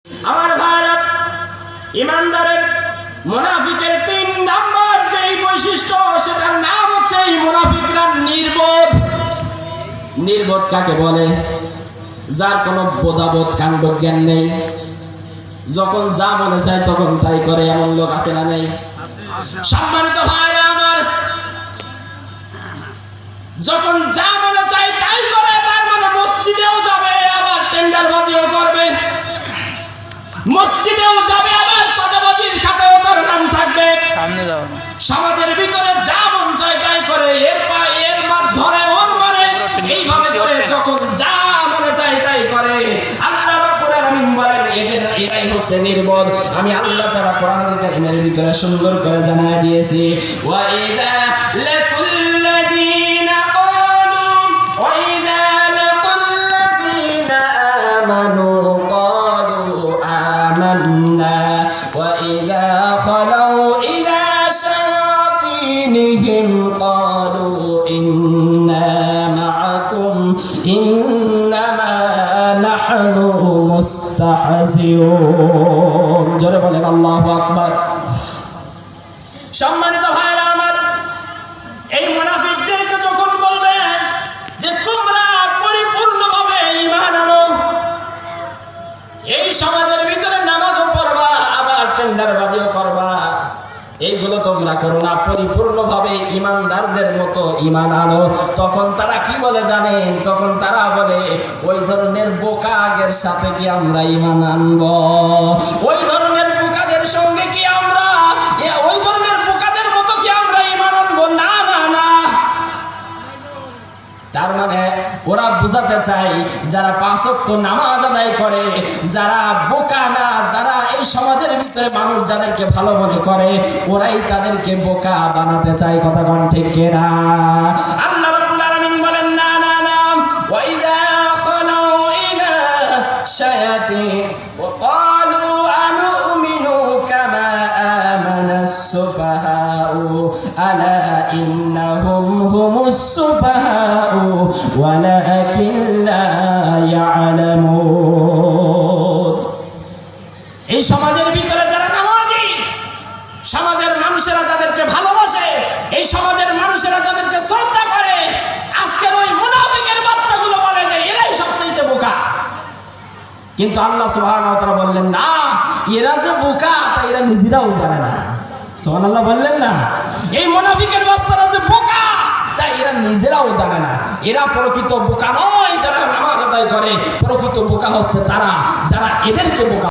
আমার ভাইরা, ইমানদারের মুনাফিকের ৩ নাম্বার যেই বৈশিষ্ট্য, সেটার নাম হচ্ছে এই মুনাফিকরা নির্বোধ। নির্বোধ কাকে বলে? যার কোনো বোধাবোধ কাণ্ড জ্ঞান নেই, যখন যা মনে চায় তখন তাই করে, এমন লোক আছে না নেই? সম্মানিত ভাইরা আমার, যখন যা মনে চায় তাই করে, তার মানে মসজিদেও যাবে আবার টেন্ডারবাজিও করবে, মসজিদেও যাবে আবার চাঁদাবাজির খাতায়ও তার নাম থাকবে। সামনে যাও, সমাজের ভিতরে যা মন চায় তাই করে, এর মার ধরে ওর মারে, এইভাবে করে যখন যা মনে চায় তাই করে। আল্লাহ রাব্বুল আলামিন বলেন এরাই হচ্ছে নির্বোধ। আমি আল্লাহ তাআলা কোরআনুল কারীমের ভিতরে সুন্দর করে জানায় দিয়েছি, ওয়া ইযা লাকুল্লাযীনা ক্বালু ওয়া ইযা লাকুল্লাযীনা আমানু ক্বালু আমান্না ওয়া ইযা খালাউ ইলা শায়াতিনহিম ক্বালু ইন্না মাআকুম ইন্নামা নাহনু মুস্তাহজিউন। জোরে বলেন আল্লাহু আকবার। সম্মানিত ভাইরা আমার, এই মুনাফিকদেরকে যখন বলবেন যে তোমরা পরিপূর্ণভাবে ঈমান আনো, এই সমাজের ভিতরে নামাজও পড়বা আবার টেন্ডারবাজিও করবা, এইগুলো তোমরা করো না, পরিপূর্ণভাবে ইমানদারদের মতো ঈমান আনো, তখন তারা কি বলে জানেন? তখন তারা বলে ওই ধরনের বোকাদের সাথে কি আমরা ঈমান আনবো? ওই ধরনের বোকাদের সঙ্গে কি আমরা, ওই ধরনের বোকাদের মতো কি আমরা ঈমান আনবো? না না না। তার মানে ওরা বুঝাতে চায় যারা 5 ওয়াক্ত নামাজ আদায় করে, যারা বোকা না, যারা এই সমাজের ভিতরে মানুষ যাদেরকে ভালো মনে করে, ওরাই তাদেরকে বোকা বানাতে চায়। কথা কোন ঠিক কিনা? আল্লাহ রাব্বুল আলামিন বলেন না না না, ওয়া ইযা খালাউ ইলা শায়াতিন ওয়া ক্বালু আনুমিনু কামা আমানাস সুফাহাউ আলা ইন্নাহুম হুমুস সুফাহাউ ওয়ালাকিন লা ইয়ালামুন। এই সমাজের ভিতরে যারা নামাজি, সমাজের মানুষেরা যাদেরকে ভালোবাসে, এই সমাজের মানুষেরা যাদেরকে শ্রদ্ধা করে, আজকের ওই মুনাফিকের বাচ্চাগুলো বলে যে এরাই সবচেয়ে বোকা। কিন্তু আল্লাহ সুবহানাহু ওয়া তাআলা বললেন না, এরা যে বোকা তা এরা নিজেরাও জানে না। সুবহানাল্লাহ বললেন না, এই মুনাফিকের বাচ্চারা যে বোকা তাই এরা নিজেরাও জানে না। এরা প্রকৃত বোকা নয় যারা নামাজ আদায় করে, প্রকৃত বোকা হচ্ছে তারা যারা এদেরকে বোকা